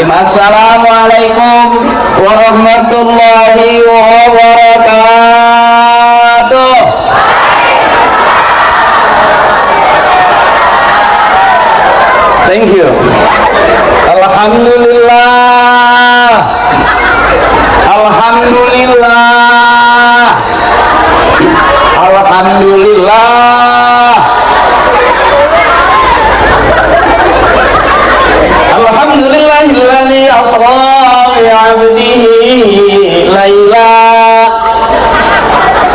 Assalamualaikum warahmatullahi wabarakatuh. Thank you. Alhamdulillah. Alhamdulillah. Alhamdulillah. Alhamdulillahilladzi asra bi 'abdihi laila.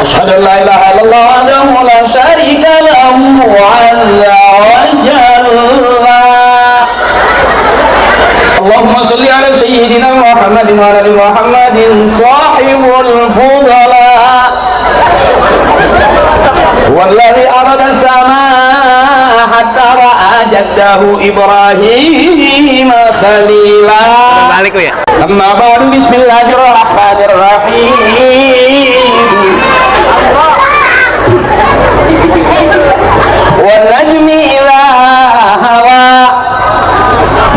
Asyhadu an la ilaha illallah wahdahu la syarika lahu wa 'azza wa jalla. Allahumma shalli ala sayyidina Muhammadin wa ala ali Muhammadin sahibul fudala walladzi arada as-samaa hatta ra'a jaddahu Ibrahim khalila. Balik ya. Amma ba'du, bismillahirrahmanirrahim. Wal najmi idza hawa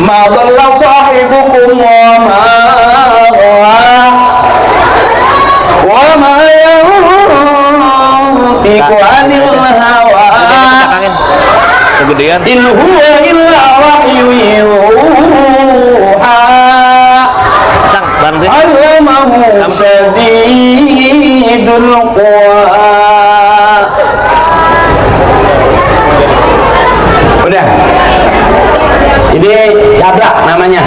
ma dhalla sahibukum wa ma ghawa wa ma yantiqu 'anil hawa kegedean in huwa illa wahyu yuha allamahu syadidul quwa. Udah, ini tabrak namanya.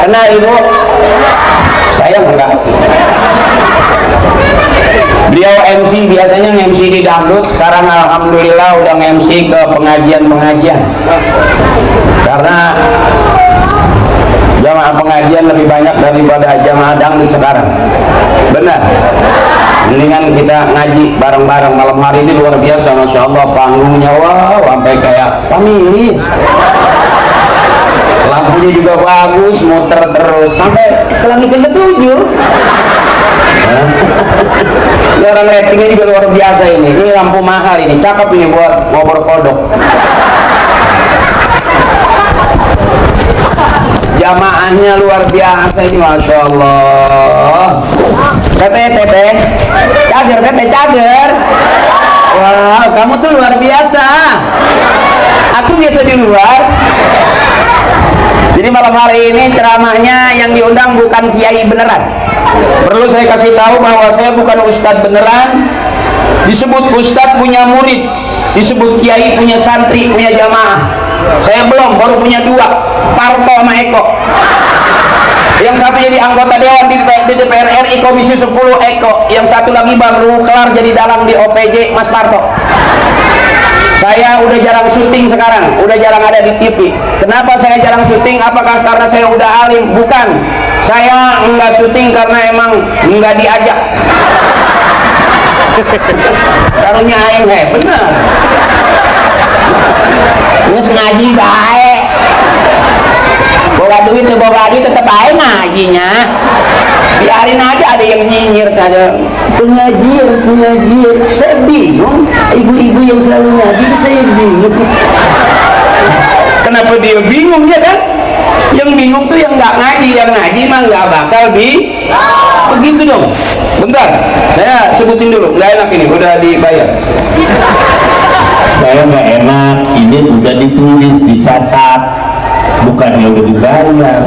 Kenal ibu? Saya enggak. Beliau MC, biasanya MC di dangdut, sekarang alhamdulillah udah MC ke pengajian-pengajian. Karena jamaah pengajian lebih banyak daripada jamaah dangdut sekarang. Benar. Mendingan kita ngaji bareng-bareng malam hari ini, luar biasa, masya Allah, panggungnya wow, sampai kayak family. Lampunya juga bagus, muter terus sampai ke langit ke-7. Ini orang ratingnya juga luar biasa ini. Ini lampu mahal ini, cakep ini buat ngobor kodok. Jamaahnya luar biasa ini, masya Allah. Teteh, cager, teteh, cager. Wow, kamu tuh luar biasa. Aku biasa di luar. Jadi malam hari ini ceramahnya yang diundang bukan kiai beneran. Perlu saya kasih tahu bahwa saya bukan ustadz beneran. Disebut ustadz punya murid, disebut kiai punya santri, punya jamaah. Saya belum, baru punya 2, Parto sama Eko. Yang satu jadi anggota dewan di DPR RI Komisi 10, Eko. Yang satu lagi baru kelar jadi dalang di OPJ, Mas Parto. Saya udah jarang syuting sekarang, udah jarang ada di TV. Kenapa saya jarang syuting? Apakah karena saya udah alim? Bukan. Saya enggak syuting karena emang enggak diajak. Taruhnya aing bener. Ini sengaja baik. Bawa duit tetap aja ngajinya. Biarin aja, ada yang nyinyir aja. Pengajian. Saya bingung. Ibu-ibu yang selalu ngaji, saya bingung. Kenapa dia bingung ya kan? Yang bingung tuh yang nggak ngaji, yang ngaji mah nggak bakal begitu dong. Bentar, saya sebutin dulu. Nggak enak ini, udah dibayar. Saya nggak enak, ini udah ditulis, dicatat, bukannya udah dibayar.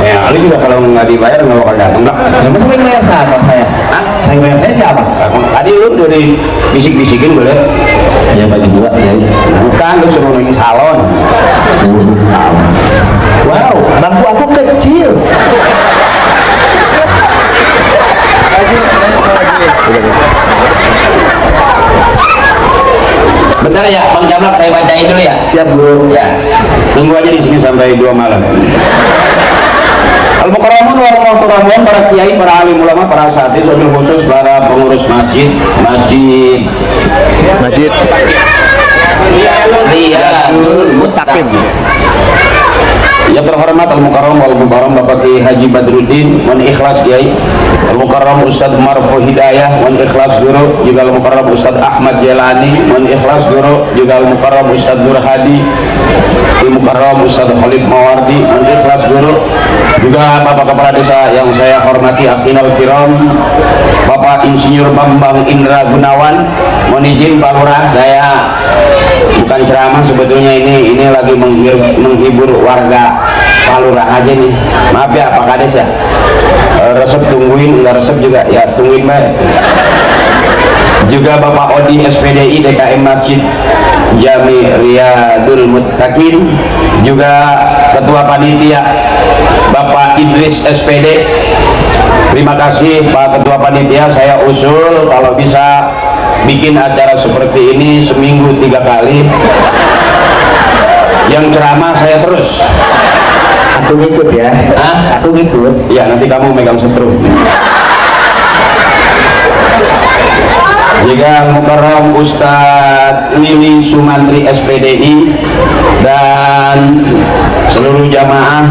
Ya, Ali juga kalau nggak dibayar nggak bakal datang, nggak? Ya, masa yang bayar siapa saya? Hah? Saya bayar saya siapa? Tadi lu udah dibisik-bisikin boleh? Ya bagi 2 ya. Bukan, lu suruh nunggu salon. Wow, bangku aku kecil. Bentar ya, Bang Jamlak, saya bacain dulu ya. Siap guru. Ya, tunggu aja di sini sampai 2 malam. Al-Mukarramun warahmatullahi, para kiai, para alim ulama, para asatidz, wabil khusus para pengurus masjid. Riyadul Muttaqin. Yang terhormat Al-Mukarram wal Mukarram Bapak Kiai Haji Badruddin wan Ikhlas Kiai, Al-Mukarram Ustaz Marfu Hidayah wan Ikhlas Guru, juga Al-Mukarram Ustaz Ahmad Jelani wan Ikhlas Guru, juga Al-Mukarram Ustaz Nur Hadi, Al-Mukarram Ustaz Khalid Mawardi wan Ikhlas Guru, juga Bapak Kepala Desa yang saya hormati, Akhinal Kiram, Bapak Insinyur Bambang Indra Gunawan. Mohon izin Pak Lurah, saya bukan ceramah sebetulnya, ini lagi menghibur warga Pak Lurah aja nih. Maaf ya Pak Kades ya, resep tungguin, enggak resep juga ya tungguin baik. Juga Bapak Odi SPDI DKM Masjid Jami Riyadul Muttaqin, juga Ketua Panitia Bapak Idris SPD. Terima kasih Pak Ketua Panitia, saya usul kalau bisa bikin acara seperti ini seminggu 3 kali. Yang ceramah saya terus. Aku ngikut ya. Hah? Aku ngikut. Ya nanti kamu megang setrum. Juga Mukarram Ustadz Lili Sumantri SPDI dan seluruh jamaah.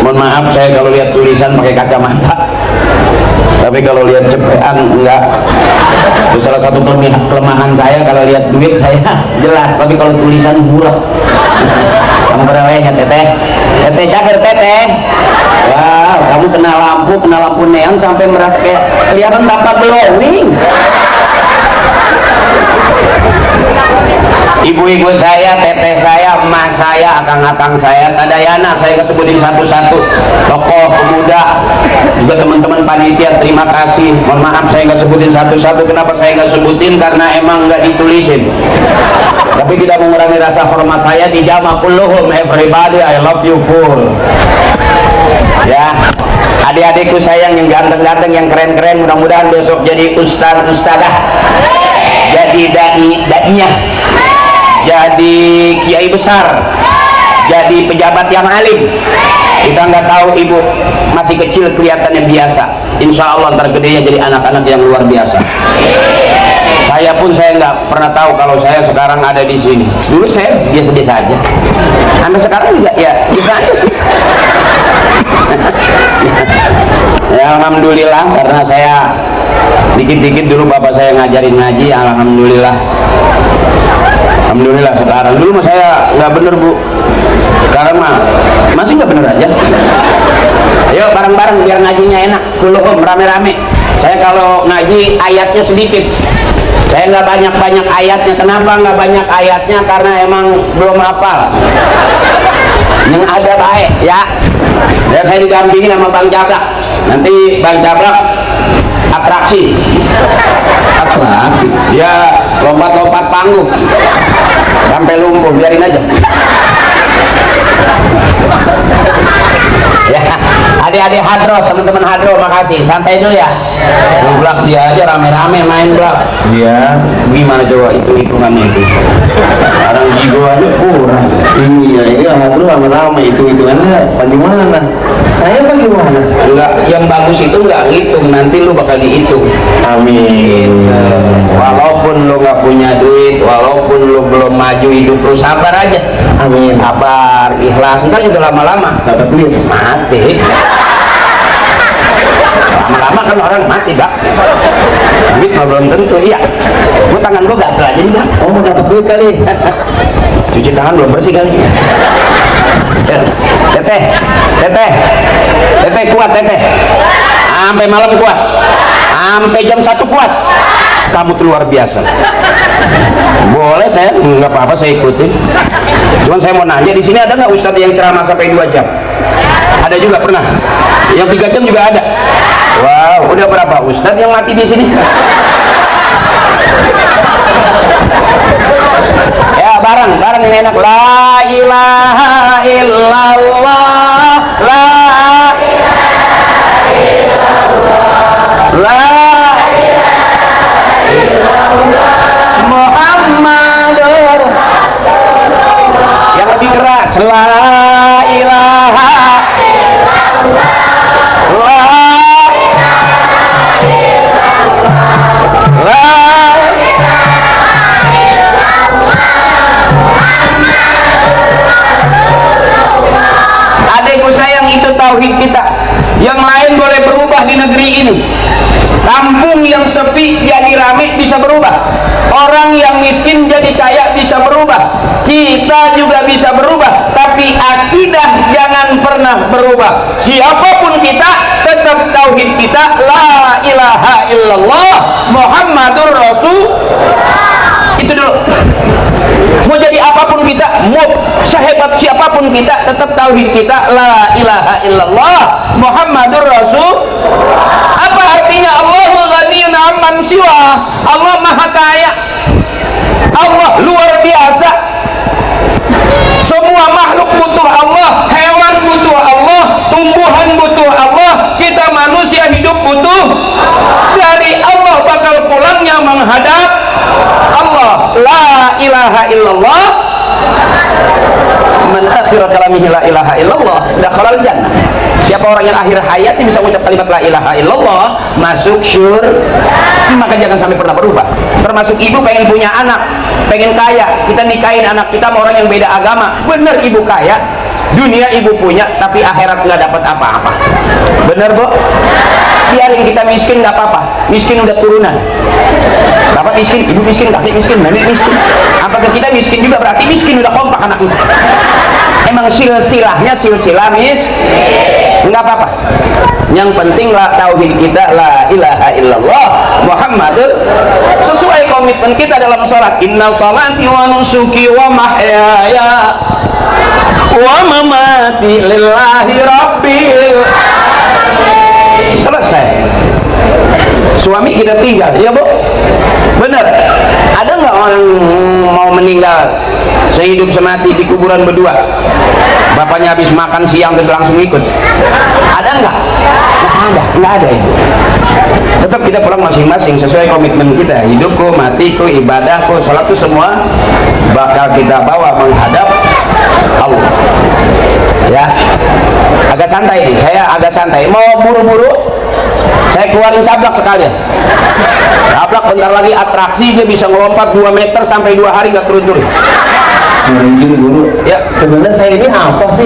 Mohon maaf saya kalau lihat tulisan pakai kacamata, tapi kalau lihat cepetan enggak. Itu salah satu kelemahan saya, kalau lihat duit saya jelas, tapi kalau tulisan burak. Kamu berapa teteh? Teteh cager teteh. Wow, kamu kena lampu neon sampai merasa kayak kelihatan tampak glowing. Ibu-ibu saya, teteh saya, emak saya, akang-akang saya, sadayana saya kesebutin satu-satu, tokoh pemuda, juga teman-teman panitia, terima kasih. Mohon maaf saya nggak sebutin satu-satu. Kenapa saya nggak sebutin? Karena emang nggak ditulisin. Tapi tidak mengurangi rasa hormat saya. Dijama kulluhum, everybody, I love you full. Ya, adik-adikku sayang yang ganteng-ganteng, yang keren-keren, mudah-mudahan besok jadi ustaz-ustazah, jadi dai-dainya, jadi kiai besar, jadi pejabat yang alim. Kita nggak tahu, ibu masih kecil kelihatannya biasa, insya Allah ntar gedenya jadi anak-anak yang luar biasa. Saya pun saya nggak pernah tahu kalau saya sekarang ada di sini. Dulu saya biasa-biasa aja, sampai sekarang juga ya biasa aja sih. Ya, alhamdulillah, karena saya dikit-dikit dulu bapak saya ngajarin ngaji, alhamdulillah. Alhamdulillah sekarang. Dulu mah saya nggak bener bu, sekarang mah masih nggak bener aja. Ayo bareng-bareng biar ngajinya enak, kulluhum rame-rame. Saya kalau ngaji ayatnya sedikit, saya nggak banyak-banyak ayatnya. Kenapa nggak banyak ayatnya? Karena emang belum hafal. Yang ada baik ya. Ya saya didampingi sama Bang Jablak. Nanti Bang Jablak atraksi. Ya lompat-lompat panggung sampai lumpuh, biarin aja. Ya, adik-adik hadro, teman-teman hadro, makasih. Santai dulu ya. Blak dia aja rame-rame main blak. Iya. Gimana coba itu hitungannya itu? Orang jigo aja kurang. Iya, hadro lama-lama hitungannya bagaimana? Saya bagaimana? Enggak, yang bagus itu enggak ngitung, nanti lu bakal dihitung. Amin. Walaupun lu nggak punya duit, walaupun lu belum maju hidup, lu sabar aja. Amin. Sabar, ikhlas. Ntar juga lama-lama Dapat duit. mati. Lama-lama kan orang mati, Bak. Duit mah belum tentu, iya. Gua tangan gua gatel aja nih, Bak. Oh, mau dapat duit kali. Cuci tangan belum bersih kali. Teteh kuat teteh. Sampai malam kuat. Sampai jam 1 kuat. Kamu tuh luar biasa. Boleh saya nggak apa-apa, saya ikutin. Cuman saya mau nanya, di sini ada nggak ustadz yang ceramah sampai 2 jam? Ada juga pernah. Yang 3 jam juga ada. Wow, udah berapa ustadz yang mati di sini? Ya bareng yang enak. La ilaha illallah, la ilaha illallah, la Muhammadur Rasulullah. Yang lebih keras, la ilaha illallah, la ilaha illallah, la adikku sayang, itu sepi jadi rame bisa berubah, orang yang miskin jadi kaya bisa berubah, kita juga bisa berubah, tapi akidah jangan pernah berubah. Siapapun kita tetap tauhid kita la ilaha illallah Muhammadur Rasul. Itu dulu. Mau jadi apapun kita, mau sehebat siapapun kita, tetap tauhid kita la ilaha illallah Muhammadur Rasul. Apa artinya? Allahu ghaniyun amman siwa. Allah maha kaya, Allah luar biasa. Semua makhluk butuh Allah, hewan butuh Allah, tumbuhan butuh Allah, kita manusia hidup butuh. Dari Allah bakal pulangnya menghadap Allah. La ilaha illallah, man akhir kalamihi la ilaha illallah dakhalal jannah. Siapa orang yang akhir hayatnya bisa mengucap kalimat la ilaha illallah, masuk surga. Maka jangan sampai pernah berubah. Termasuk ibu pengen punya anak, pengen kaya, kita nikahin anak kita sama orang yang beda agama. Bener ibu kaya, dunia ibu punya, tapi akhirat nggak dapat apa-apa. Bener bu? Biarin kita miskin nggak apa-apa, miskin udah turunan. Bapak miskin, ibu miskin, kakek miskin, nenek miskin. Apakah kita miskin juga berarti miskin udah kompak anak kita? Emang silsilahnya silsilah nggak apa-apa. Yang penting lah tauhid kita la ilaha illallah Muhammadur. Sesuai komitmen kita dalam sholat, inna sholati wa nusuki wa mahyaya wa mamati lillahi rabbil. Selesai. Suami kita tinggal, ya bu? Bener. Ada nggak orang mau meninggal sehidup semati di kuburan berdua? Bapaknya habis makan siang terus langsung ikut. Ada nggak? Nggak ada itu. Tetap kita pulang masing-masing sesuai komitmen kita. Hidupku, matiku, ibadahku, sholatku semua bakal kita bawa menghadap Allah. Ya, agak santai nih. Saya agak santai. Mau buru-buru? Saya keluarin cablak sekalian. Cablak bentar lagi atraksi, dia bisa ngelompat 2 meter sampai 2 hari nggak turun-turun. Mungkin guru. Ya, Sebenarnya saya ini apa sih?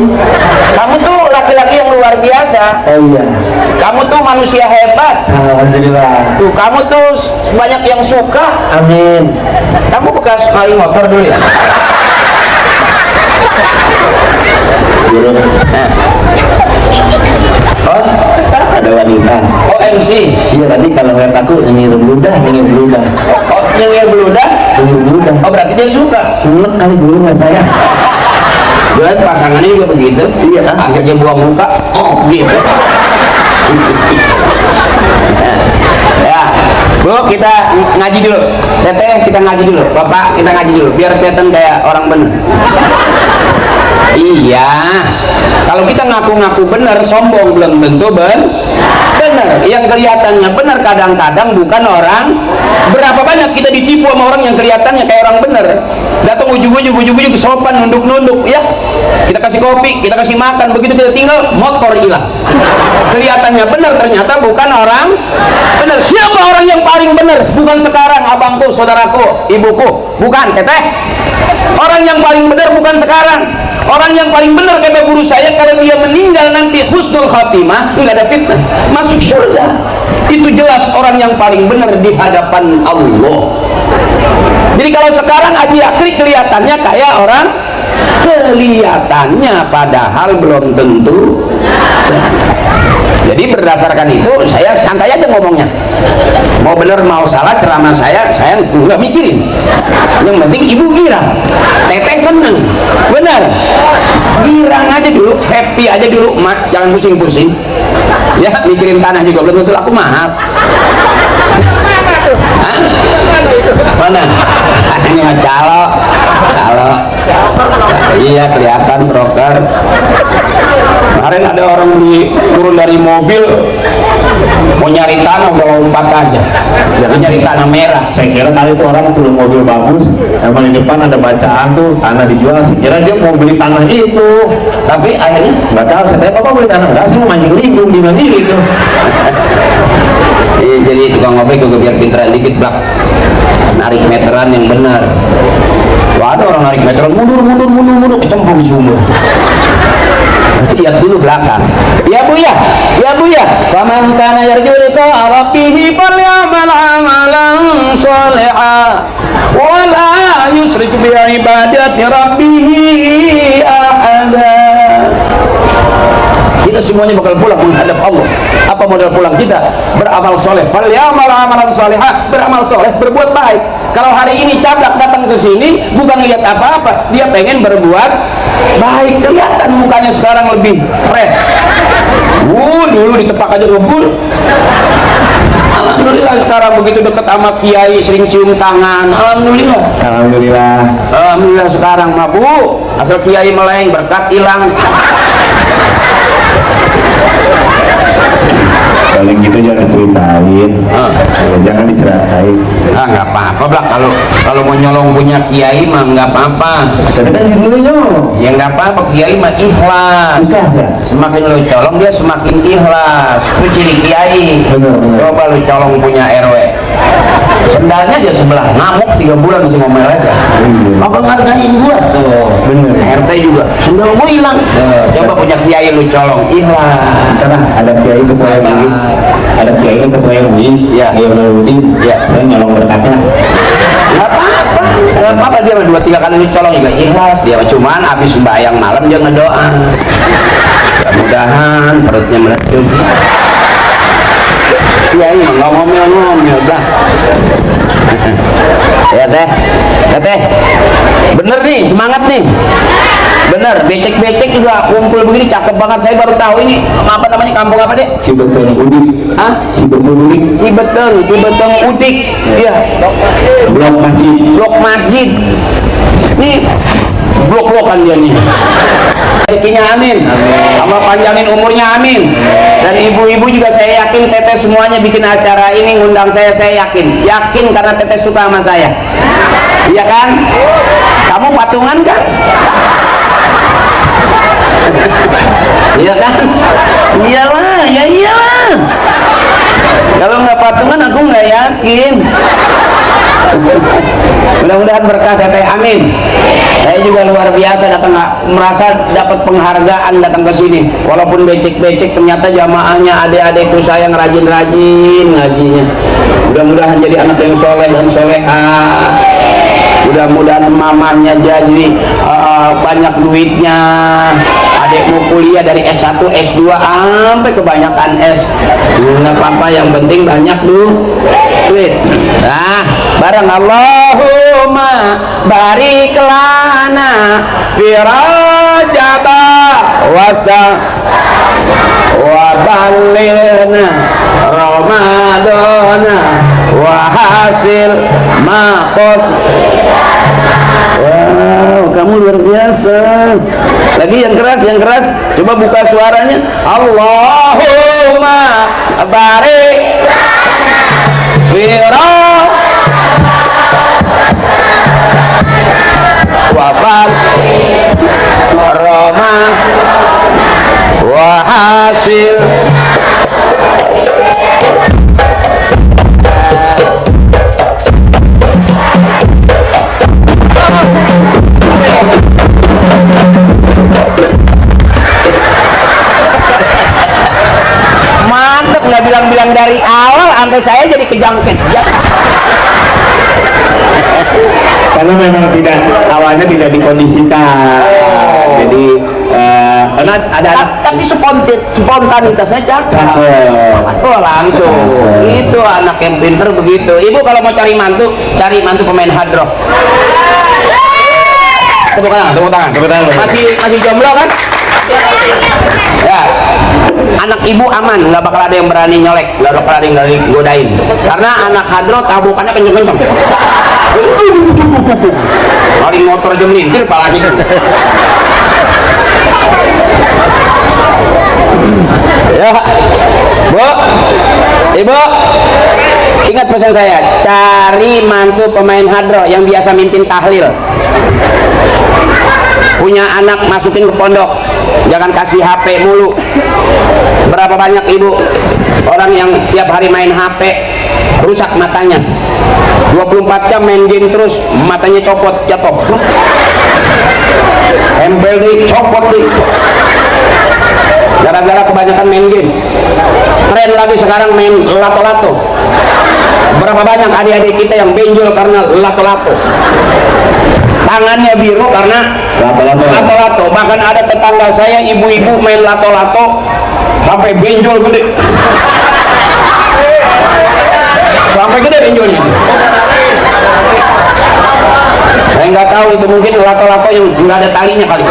kamu tuh laki-laki yang luar biasa. Oh iya. Kamu tuh manusia hebat. Alhamdulillah. Tuh, kamu tuh banyak yang suka. Amin. Kamu bekas maling motor dulu ya? Guru. Oh, Ada wanita. OMC. Iya tadi kalau ngeliat aku nyengir beludah. Oh, nyengir beludah. Oh, berarti dia suka. Enak kali guru sama saya. Berarti pasangannya juga begitu. Iya. Asal dia buang muka. Oh, gitu. Ya, Bu, kita ngaji dulu. Teteh, kita ngaji dulu. Bapak, kita ngaji dulu. Biar kelihatan kayak orang bener. Iya. Kalau kita ngaku-ngaku bener, sombong belum tentu bener. Yang kelihatannya bener kadang-kadang bukan orang. Berapa banyak kita ditipu sama orang yang kelihatannya kayak orang bener. Datang ujung-ujung sopan, nunduk-nunduk, ya. Kita kasih kopi, kita kasih makan, begitu kita tinggal motor hilang. Kelihatannya bener, ternyata bukan orang bener. Siapa orang yang paling bener? Bukan sekarang, abangku, saudaraku, ibuku, bukan, teteh. Orang yang paling bener bukan sekarang. Orang yang paling benar kata guru saya, kalau dia meninggal nanti husnul khatimah, nggak ada fitnah, masuk surga. Itu jelas orang yang paling benar di hadapan Allah. Jadi kalau sekarang Haji Akri kelihatannya kayak orang, kelihatannya padahal belum tentu. Jadi berdasarkan itu saya santai aja ngomongnya. Mau bener mau salah ceramah saya nggak mikirin. Yang penting ibu girang, teteh seneng, bener. Girang aja dulu, happy aja dulu, mak, jangan pusing-pusing. Ya mikirin tanah juga belum tentu laku mahal. Hah? Mana? Ini mah calo. Iya kelihatan broker. Kemarin ada orang turun dari mobil mau nyari tanah, udah lompat aja. Jadi nyari tanah merah. Saya kira kali itu orang turun mobil bagus, emang di depan ada bacaan tuh tanah dijual. Saya kira dia mau beli tanah itu, Tapi akhirnya nggak tahu. Saya tanya, "Bapak beli tanah enggak sih, mau mancing limbung di nanti gitu." iya, jadi tukang ngopi juga biar pinteran dikit blak, narik meteran yang benar. Wah, ada orang narik meteran mundur kecemplung di sumur. Lihat dulu belakang. Ya bu ya. Faman kana yarju liqa rabbih falyamal yusyrik bi ibadati rabbih ahada. Kita semuanya bakal pulang menghadap Allah. Apa modal pulang kita? Beramal soleh. Fal ya'mal amalan solehah, beramal soleh, berbuat baik. Kalau hari ini cablak datang ke sini bukan lihat apa-apa, dia pengen berbuat baik. Kelihatan mukanya sekarang lebih fresh. Dulu ditepak aja ngebul. Alhamdulillah sekarang begitu dekat sama kiai sering cium tangan. Alhamdulillah. Alhamdulillah. Alhamdulillah sekarang mah Bu, asal kiai meleng berkat hilang. Paling gitu jangan ceritain, jangan diceritain. Nggak apa-apa lah kalau mau nyolong punya kiai mah nggak apa-apa. Tapi kan judulnya nyolong. Ya nggak apa-apa, kiai mah ikhlas. Ikhlas ya. Semakin lo colong dia semakin ikhlas. Itu ciri kiai. Benar. Coba lo colong punya RW. Sendalnya dia sebelah, ngamuk 3 bulan masih ngomel aja. Apa ngargain gua tuh? Bener. RT juga, sendal gua hilang. Coba punya kiai lu colong, ikhlas. Karena ada kiai ketua yang mungkin, ada kiai yang ketua yang mungkin, ya, saya nyolong berkatnya. Nggak apa-apa, dia mah 2-3 kali lu colong juga ikhlas. Dia cuman habis sembahyang malam dia ngedoa. Mudah-mudahan perutnya meletup. Kiai mah nggak ngomel-ngomel dah. Ya teh, bener nih, semangat nih. Bener, becek-becek juga kumpul begini cakep banget. Saya baru tahu ini apa namanya, kampung apa deh? Cibeteng Udik. Cibeteng Udik. Cibeteng Udik. Iya. Blok masjid. Nih blok-blokan dia nih. Rezekinya amin. Allah panjangin umurnya amin. Dan ibu-ibu juga saya yakin teteh semuanya bikin acara ini ngundang saya yakin karena teteh suka sama saya. Iya kan? Kamu patungan kan? Iya kan? Iyalah, ya iyalah. Kalau nggak patungan aku nggak yakin. Mudah-mudahan berkah teteh, amin. Saya juga luar biasa datang, merasa dapat penghargaan datang ke sini. Walaupun becek-becek, ternyata jamaahnya adik-adikku saya yang rajin-rajin ngajinya. Mudah-mudahan jadi anak yang soleh dan solehah. Mudah-mudahan mamahnya jadi banyak duitnya. Adikmu kuliah dari S1, S2 sampai kebanyakan S. Nggak apa-apa, yang penting banyak duit. Nah, bareng Allahumma barik lana fi rajaba wa balilna ramadana wa hasil maqos. Wow, kamu luar biasa. Lagi yang keras, coba buka suaranya. Allahumma barik fira wabal roma wa hasil. Mantep, nggak bilang-bilang dari awal sampai saya jadi kejang-kejang. Karena memang awalnya tidak dikondisikan. Jadi karena ada tapi spontanitasnya cakep. Oh langsung. Itu anak yang pinter begitu. Ibu kalau mau cari mantu pemain hard rock. Tepuk tangan. Masih jomblo kan? Ya, anak ibu aman, nggak bakal ada yang berani nyolek, nggak bakal ada yang godain. Karena anak hadro tabukannya kenceng-kenceng. Paling motor aja melintir palanya. Ya, Bu, Ibu, ingat pesan saya, cari mantu pemain hadro yang biasa mimpin tahlil. Punya anak masukin ke pondok, jangan kasih HP mulu. Berapa banyak ibu orang yang tiap hari main HP rusak matanya, 24 jam main game terus, matanya copot, jatuh, tempel di copot di, gara-gara kebanyakan main game. Tren lagi sekarang main lato-lato. Berapa banyak adik-adik kita yang benjol karena lato-lato, tangannya biru karena lato-lato. Bahkan ada tetangga saya ibu-ibu main lato-lato sampai benjol gede, sampai gede benjolnya. Saya nggak tahu itu, mungkin lato-lato yang nggak ada talinya kali.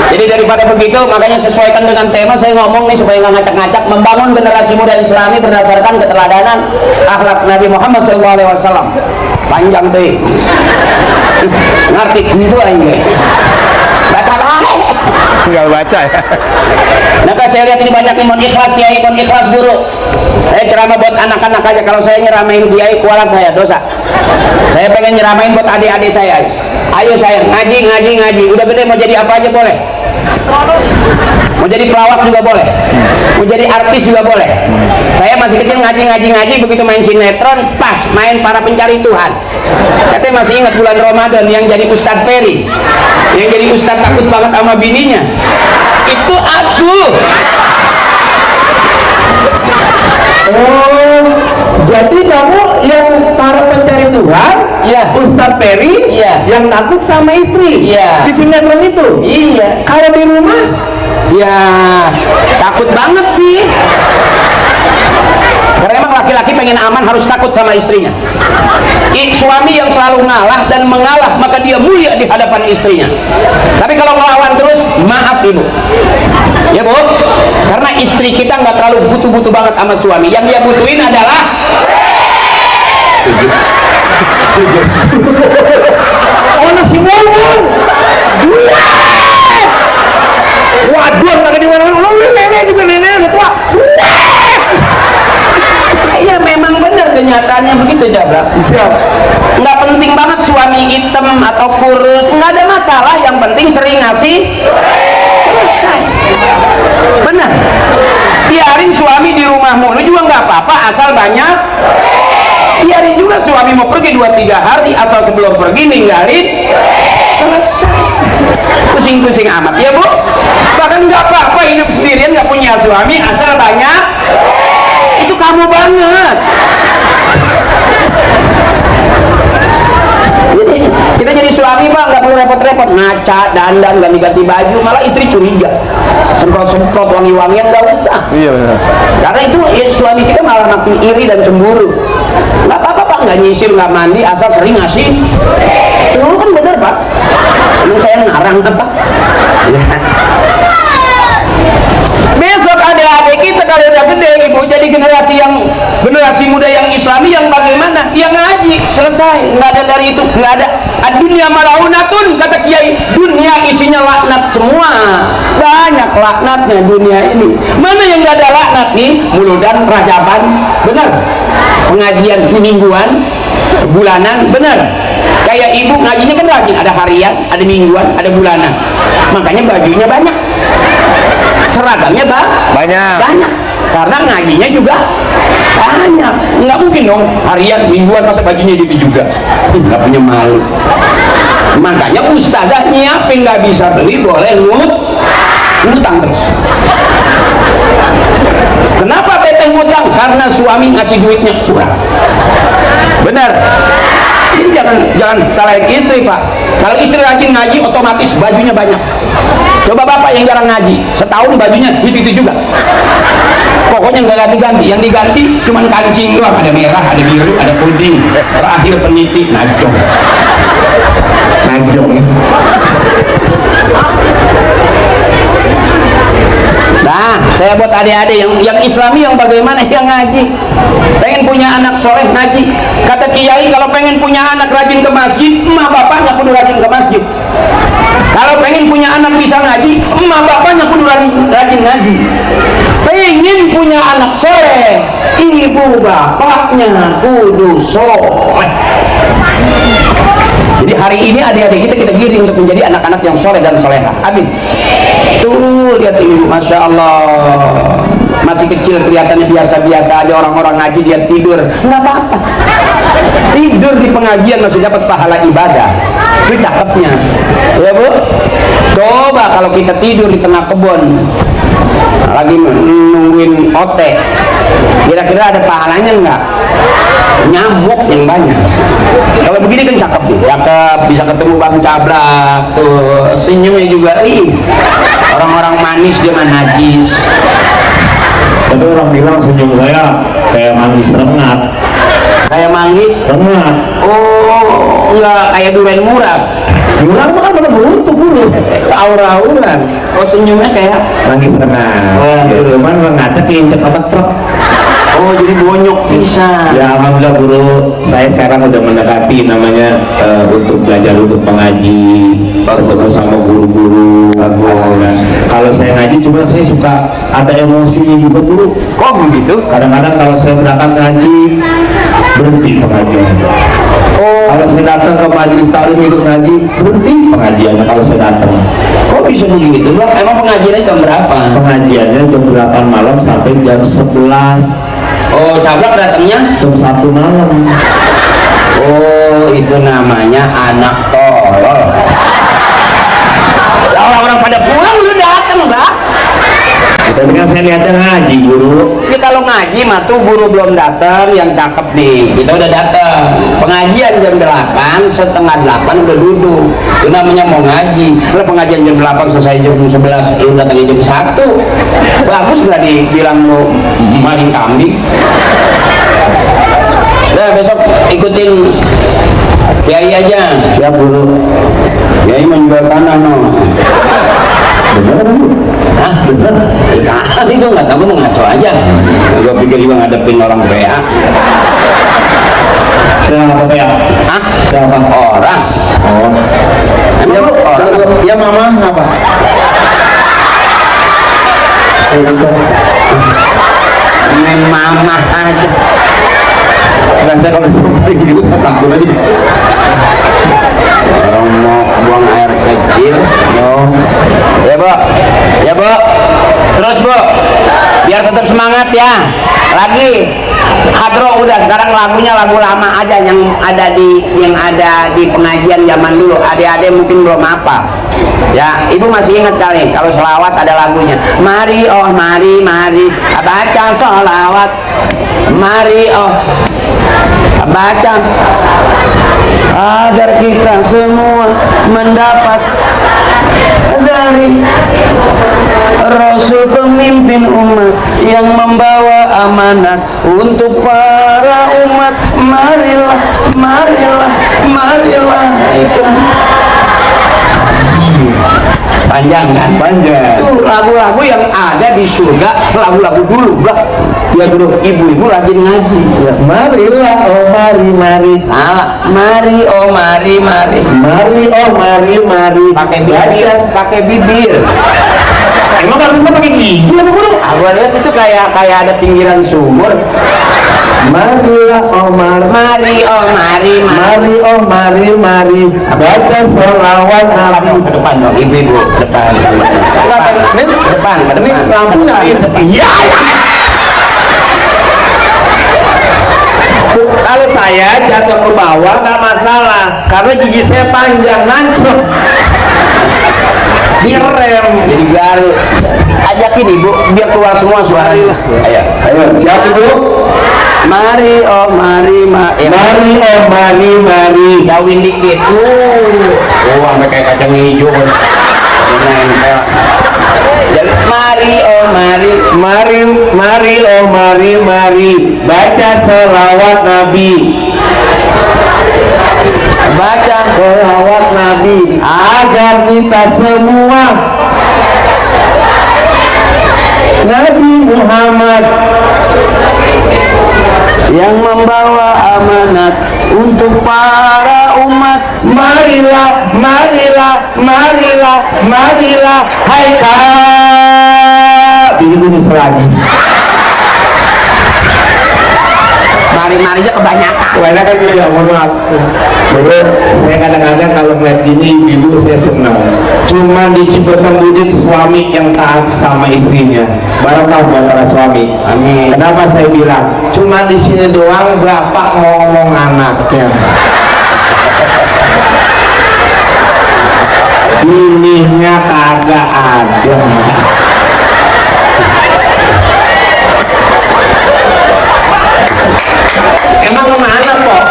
Jadi daripada begitu, makanya sesuaikan dengan tema saya ngomong nih supaya nggak ngacak-ngacak. Membangun generasi muda Islami berdasarkan keteladanan akhlak Nabi Muhammad SAW. Panjang tuh, ngerti itu aja. Baca tinggal baca ya. Maka saya lihat ini banyak imun ikhlas, kiai imun ikhlas guru. Saya ceramah buat anak-anak aja. Kalau saya nyeramain kiai kualat saya dosa. Saya pengen nyeramain buat adik-adik saya. Ayo saya ngaji. Udah gede mau jadi apa aja boleh. Mau jadi pelawak juga boleh. Mau jadi artis juga boleh. Saya masih kecil ngaji. Begitu main sinetron, pas main para pencari Tuhan. Katanya masih ingat bulan Ramadan yang jadi Ustadz Ferry, yang jadi Ustadz takut banget sama bininya. Itu aku. Oh, jadi kamu yang para pencari Tuhan, Iya. Ustadz Ferry, Iya. yang takut sama istri, Iya. di sinetron itu. Iya. Kalau di rumah, Ya takut banget sih. Karena emang laki-laki pengen aman harus takut sama istrinya. Suami yang selalu ngalah dan mengalah, maka dia mulia di hadapan istrinya. Tapi kalau melawan terus, maaf ibu, ya bu, karena istri kita nggak terlalu butuh-butuh banget sama suami. Yang dia butuhin adalah setuju. oh nasi bawang. Waduh, nggak di mana-mana. Nenek juga nenek udah tua. Iya memang benar kenyataannya begitu Jabrak. Siap. Nggak penting banget suami hitam atau kurus, nggak ada masalah. Yang penting sering ngasih, selesai. Benar. Biarin suami di rumah mulu juga nggak apa-apa asal banyak. Biarin juga suami mau pergi 2-3 hari asal sebelum pergi ninggalin, selesai. Pusing-pusing amat ya bu. Bahkan nggak apa-apa hidup sendirian nggak punya suami asal banyak. Itu kamu banget. Kita jadi suami pak nggak perlu repot-repot ngaca, dandan, ganti-ganti baju, malah istri curiga. Semprot-semprot wangi-wangian nggak usah. Iya benar. Karena itu ya, suami kita malah makin iri dan cemburu. Nggak apa-apa pak, nggak nyisir, nggak mandi, asal sering ngasih. Itu kan bener pak. Emang saya ngarang apa? Ya. Besok adik-adik kita kalau udah gede ibu jadi generasi muda yang Islami yang bagaimana? Yang ngaji, selesai. Nggak ada dari itu, nggak ada. Dunia malaunatun, kata kiai, dunia isinya laknat semua. Banyak laknatnya dunia ini. Mana yang nggak ada laknat nih? Muludan, Rajaban, benar. Pengajian mingguan, bulanan, benar. Kayak ibu ngajinya kan rajin, ada harian, ada mingguan, ada bulanan. Makanya bajunya banyak. Seragamnya Banyak. karena ngajinya juga banyak. Nggak mungkin dong harian mingguan masa bajunya gitu juga. Nggak punya malu. Makanya ustazah nyiapin, nggak bisa beli boleh ngutang terus. Kenapa teteh ngutang? Karena suami ngasih duitnya kurang. Benar. Jadi jangan salahin istri pak. Kalau istri rajin ngaji otomatis bajunya banyak. Coba bapak yang jarang ngaji, setahun bajunya itu juga. Pokoknya nggak ganti-ganti. Yang diganti cuman kancing doang, ada merah, ada biru, ada kuning. Terakhir peniti najong. Nah, saya buat adik-adik yang Islami yang bagaimana yang ngaji. Pengen punya anak soleh ngaji. Kata kiai kalau pengen punya anak rajin ke masjid, emak bapaknya kudu rajin ke masjid. Kalau pengen punya anak bisa ngaji, emak bapaknya kudu rajin ngaji. Pengen punya anak soleh, ibu bapaknya kudu soleh. Jadi hari ini adik-adik kita giring untuk menjadi anak-anak yang soleh dan soleha. Amin. Tuh lihat ini, masya Allah. Masih kecil kelihatannya biasa-biasa aja, orang-orang ngaji dia tidur, nggak apa-apa. Tidur di pengajian masih dapat pahala ibadah. Itu cakepnya, ya bu. Coba kalau kita tidur di tengah kebun lagi nungguin otek, kira-kira ada pahalanya enggak? Nyamuk yang banyak. Kalau begini kan cakep nih, cakep, bisa ketemu Bang Cablak tuh, senyumnya juga orang-orang manis zaman najis. Tapi orang bilang senyum saya kayak manggis rengat. Kayak manggis Rengat. oh enggak kayak durian murah. Bilang kan pada beruntung dulu. Aura-auran. Oh senyumnya kayak Manggis rengat. Oh. Gitu, cuman rengatnya keinjek apa truk. oh jadi bonyok bisa. Ya alhamdulillah guru, saya sekarang udah mendekati namanya untuk belajar untuk mengaji, ketemu sama guru-guru. Kalau saya ngaji cuma saya suka ada emosinya juga guru. Kok begitu? Kadang-kadang kalau saya berangkat ngaji berhenti pengajian. Oh Kalau saya datang ke majelis taklim ikut ngaji berhenti pengajiannya kalau saya datang. kok bisa begitu Bang? Emang pengajiannya jam berapa? Pengajiannya jam 8 malam sampai jam 11. Oh Cablak datangnya Jam 1 malam. oh itu namanya anak tolol. Orang-orang pada pulang lu datang Bang. Tapi kan saya lihatnya ngaji guru. Ini kalau ngaji mah tuh guru belum datang, yang cakep nih kita udah datang. Pengajian jam 8, setengah 8 udah duduk. Itu namanya mau ngaji. Kalau pengajian jam 8 selesai jam 11, lu datangnya jam 1. Bagus nggak dibilang lu maling kambing? Nah besok ikutin Kiai aja. Siap guru. Kiai menjual tanah no. Bener guru. Hah? Bener? Kali itu nggak tahu, gue mau ngaco aja. Gue pikir juga ngadepin orang PA. Siapa ya? Hah? Siapa? Orang. Oh. Emang lu orang? Ya mama apa? Main mama aja. Nah, saya kalau disuruh gitu saya takut aja. Orang mau buang air kecil. Oh. Ya Bu. Ya Bu. Terus Bu. Biar tetap semangat ya. Lagi. Hadro udah, sekarang lagunya lagu lama aja yang ada di pengajian zaman dulu. Adik-adik mungkin belum apa. Ya, ibu masih ingat kali kalau selawat ada lagunya. Mari oh mari baca selawat. Mari oh baca agar kita semua mendapat dari Rasul pemimpin umat yang membawa amanat untuk para umat. Marilah panjang kan? Panjang. Itu lagu-lagu yang ada di surga, lagu-lagu dulu Bang. Ya guru, ibu-ibu rajin ngaji ya. Marilah oh mari. Salah. Mari oh mari. Mari oh mari. Pakai bibir. Emang kalau bisa pakai gigi apa guru? Aku lihat itu kayak ada pinggiran sumur. Marilah oh Mari oh mari. Baca sholawat Nabi. Ke depan dong, ibu-ibu depan. Depan. Ini lampunya. Iya. Kalau saya jatuh ke bawah nggak masalah, karena gigi saya panjang nancep. Direm. Jadi garuk. Ajakin ibu biar keluar semua suaranya. Ayo, Siap ibu. Mari oh mari. Mari oh mari. Jauhin dikit. Sampai kayak kacang hijau. Nempel. Jadi mari oh mari. Mari oh mari. Baca sholawat Nabi. Baca Sholawat Nabi agar kita semua Nabi Muhammad yang membawa amanat untuk para umat. Marilah hai kak begitu lagi. Mari-marinya kebanyakan Gitu ya, mohon maaf. Jadi saya kadang-kadang kalau melihat gini ibu saya senang. Cuma di Ciberem Budit suami yang taat sama istrinya. Barokah buat para suami. Amin. Kenapa saya bilang? Cuma di sini doang bapak ngomong anaknya. Minihnya kagak ada. Emang kemana kok?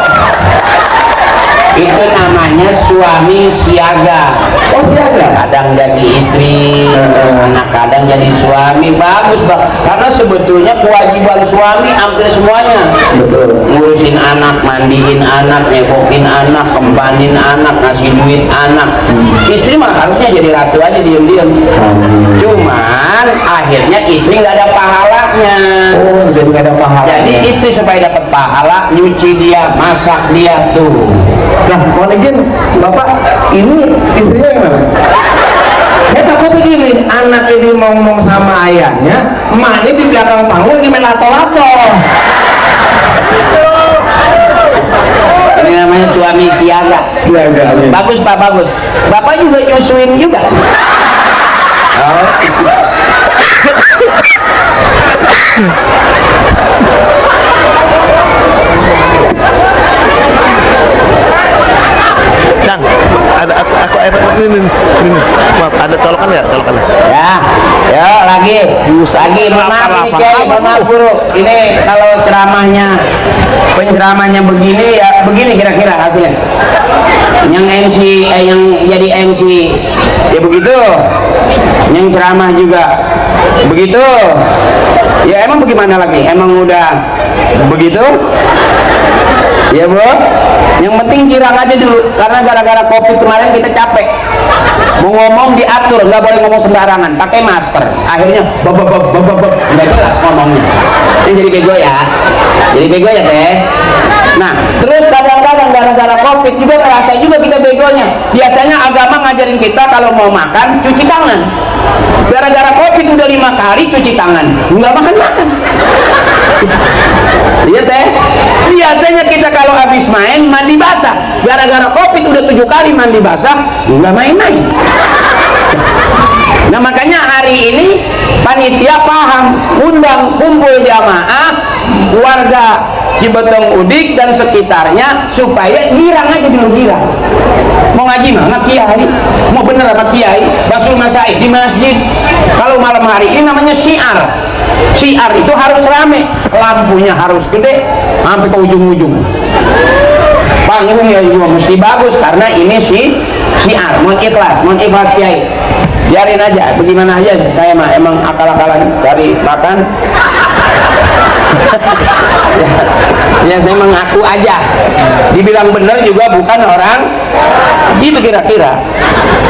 Itu namanya suami siaga. Oh siaga. Kadang jadi istri, anak kadang jadi suami. Bagus bang, karena sebetulnya kewajiban suami hampir semuanya. Betul. Ngurusin anak, mandiin anak, nyepokin anak, kempanin anak, ngasih duit anak. Istri mah harusnya jadi ratu aja diem-diem. Cuman akhirnya istri nggak ada pahalanya. Oh jadi nggak ada pahala. Jadi istri supaya dapat pahala, nyuci dia, masak dia tuh. Nah, mohon izin Bapak, ini istrinya gimana? Saya takut gini, anak ini mau ngomong sama ayahnya, emaknya di belakang panggung ini main lato-lato. Ini namanya suami siaga. Siaga. Bagus Pak, bagus. Bapak juga nyusuin juga. Oh. Cang, aku air ini, maaf, ada colokan ya, colokan. Ya, lagi, mohon maaf ini Kiai, mohon maaf guru. Ini kalau penceramahnya begini ya, begini kira-kira hasilnya. Yang MC, yang jadi MC, ya begitu. Yang ceramah juga begitu. Ya emang bagaimana lagi? Emang udah begitu? Ya Bu, yang penting girang aja dulu, karena gara-gara COVID kemarin kita capek. Mau ngomong diatur, nggak boleh ngomong sembarangan, pakai masker. Akhirnya nggak jelas ngomongnya. Ini jadi bego ya teh. Nah, terus kadang-kadang gara-gara COVID juga ngerasa juga kita begonya. Biasanya agama ngajarin kita kalau mau makan cuci tangan. Gara-gara COVID udah 5 kali cuci tangan, nggak makan. Iya teh. Biasanya kita kalau habis main mandi basah. Gara-gara COVID udah 7 kali mandi basah, nggak main-main. Nah makanya hari ini panitia paham, undang kumpul jamaah warga Cibetong Udik dan sekitarnya supaya girang aja dulu, girang. Mau ngaji mah sama kiai, mau bener sama kiai, basul masaih di masjid. Kalau malam hari ini namanya syiar. Syiar itu harus rame, lampunya harus gede sampai ke ujung-ujung. Panggungnya juga mesti bagus karena ini syiar. Mohon ikhlas kiai. Biarin aja, bagaimana aja. Saya mah emang akal-akalan cari makan. Ya saya mengaku aja, dibilang benar juga bukan orang gitu kira-kira.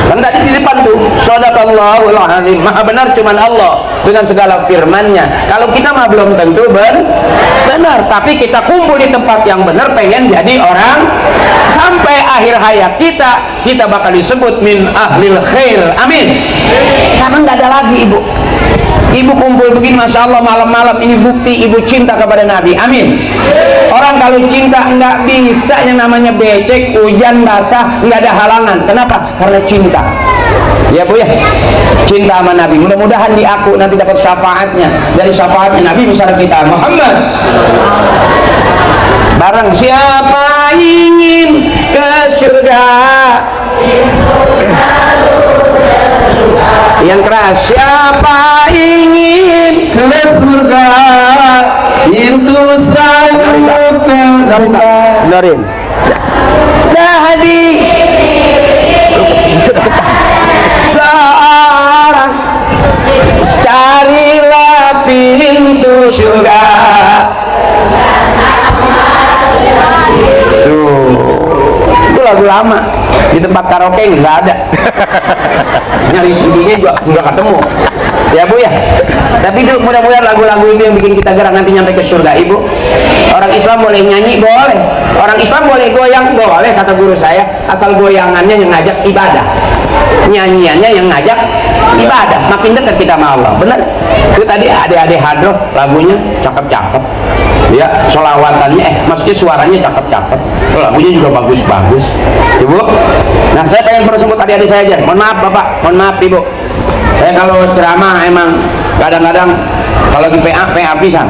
Kan tadi di depan tuh shadaqallahul azim, maha benar cuman Allah dengan segala firman-Nya. Kalau kita mah belum tentu benar, tapi kita kumpul di tempat yang benar, pengen jadi orang sampai akhir hayat kita bakal disebut min ahlil khair, amin. Karena nggak ada lagi ibu kumpul begini, masya Allah, malam-malam ini bukti ibu cinta kepada Nabi, amin. Orang kalau cinta nggak bisa yang namanya becek, hujan basah, nggak ada halangan. Kenapa? Karena cinta. Ya Bu ya, cinta sama Nabi. Mudah-mudahan di aku nanti dapat syafaatnya. Dari syafaatnya Nabi misalnya kita Muhammad. Barang siapa ingin ke surga, yang keras, siapa ingin ke surga, itu selalu terbuka. Benerin. Dahadi seorang, carilah pintu surga. Itu lagu lama, di tempat karaoke nggak ada. Nyari CD-nya juga nggak ketemu. Ya Bu ya. Tapi itu mudah-mudahan lagu-lagu ini yang bikin kita gerak nanti nyampe ke surga. Ibu, orang Islam boleh nyanyi, boleh. Orang Islam boleh goyang, boleh, kata guru saya, asal goyangannya yang ngajak ibadah, nyanyiannya yang ngajak ibadah. Makin dekat kita sama Allah. Bener? Itu tadi adik-adik hadroh lagunya cakep-cakep. Ya, solawatannya, maksudnya suaranya cakep-cakep, lagunya juga bagus-bagus. Ibu, nah saya pengen perlu sebut adik-adik saya aja. Mohon maaf Bapak, mohon maaf Ibu. Saya kalau ceramah emang kadang-kadang kalau di PA pisan.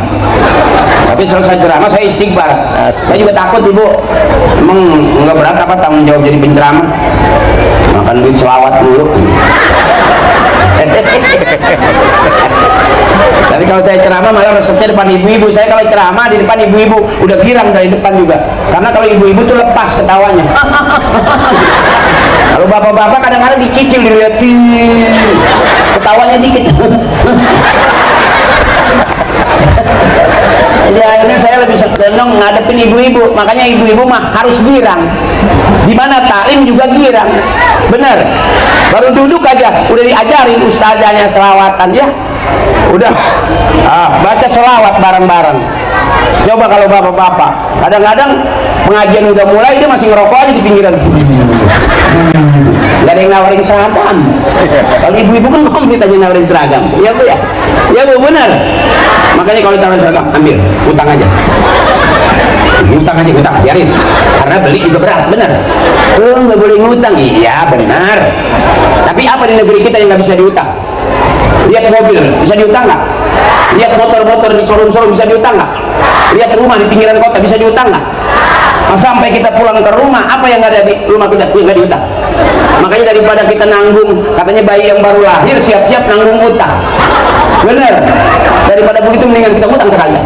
Tapi selesai ceramah saya istighfar. Saya juga takut Ibu. Emang nggak berat apa tanggung jawab jadi penceramah? makan duit selawat dulu. Tapi kalau saya ceramah malah resepnya depan ibu-ibu. Saya kalau ceramah di depan ibu-ibu udah girang dari depan juga, karena kalau ibu-ibu tuh lepas ketawanya. Kalau bapak-bapak kadang-kadang dicicil, dilihatin ketawanya dikit. Jadi akhirnya saya lebih senang ngadepin ibu-ibu. Makanya ibu-ibu mah harus girang. Dimana taklim juga girang. Bener. Baru duduk aja udah diajarin ustazahnya selawatan ya. Udah baca selawat bareng-bareng. Coba kalau bapak-bapak, kadang-kadang pengajian udah mulai dia masih ngerokok aja di pinggiran. Gak ada yang nawarin seragam. Kalau ibu-ibu kan komplit aja nawarin seragam. Ya bu ya, ya bu bener. Makanya kalau tawarin seragam ambil, utang aja. Utang aja, utang, biarin. Karena beli juga berat, bener. Nggak boleh ngutang, iya benar. Tapi apa di negeri kita yang nggak bisa diutang? Lihat mobil bisa diutang nggak? Lihat motor-motor di showroom-showroom bisa diutang nggak? Lihat rumah di pinggiran kota bisa diutang nggak? Sampai kita pulang ke rumah, apa yang ada di rumah kita yang nggak diutang? Makanya daripada kita nanggung, katanya bayi yang baru lahir siap-siap nanggung utang. Bener. Daripada begitu mendingan kita utang sekali.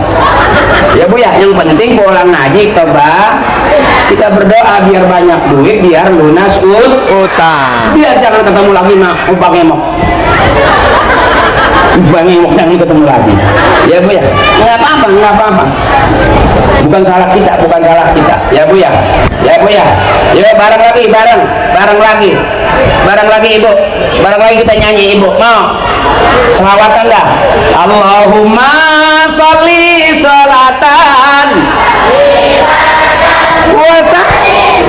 Ya bu ya, yang penting pulang ngaji coba kita berdoa biar banyak duit, biar lunas utang. Biar jangan ketemu lagi mah Bang Emok. Bang Emok jangan ketemu lagi. Ya bu ya, nggak apa-apa, nggak apa-apa. Bukan salah kita, bukan salah kita. Ya bu ya, ya bu ya. Ya bareng lagi, bareng lagi ibu, bareng lagi kita nyanyi ibu. Mau selawatan dah. Allahumma sholli sholatan wa sallim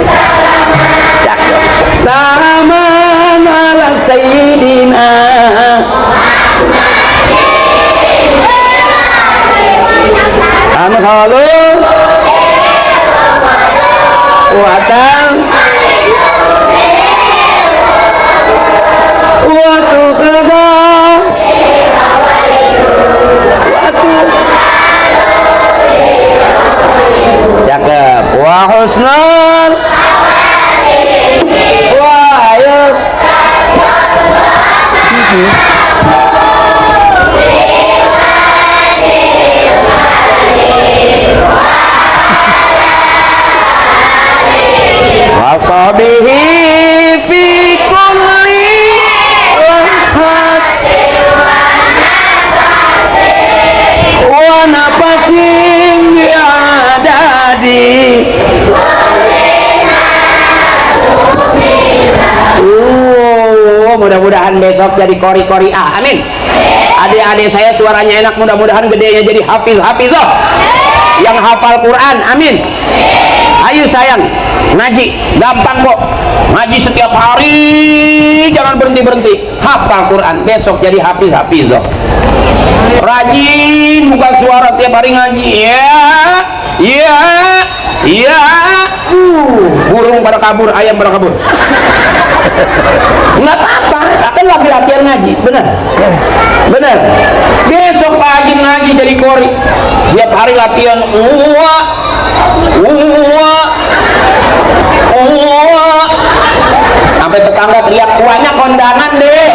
salaman ala sayyidina Anhalu watan watu keda cakep wa husnul wa ayus wasabihi fi kulli wa nafasin bi'adadi. Mudah-mudahan besok jadi kori-kori amin. Adik-adik saya suaranya enak, mudah-mudahan gedenya jadi hafiz-hafizah yang hafal Quran, amin. Ayo sayang, ngaji gampang kok, ngaji setiap hari, jangan berhenti-berhenti, hafal Quran, besok jadi hafiz-hafizah. Rajin buka suara tiap hari ngaji, ya, burung pada kabur, ayam pada kabur. Nggak apa-apa, akan lagi latihan ngaji, benar. Besok pagi ngaji jadi kori, setiap hari latihan, sampai tetangga teriak, kuahnya kondangan deh.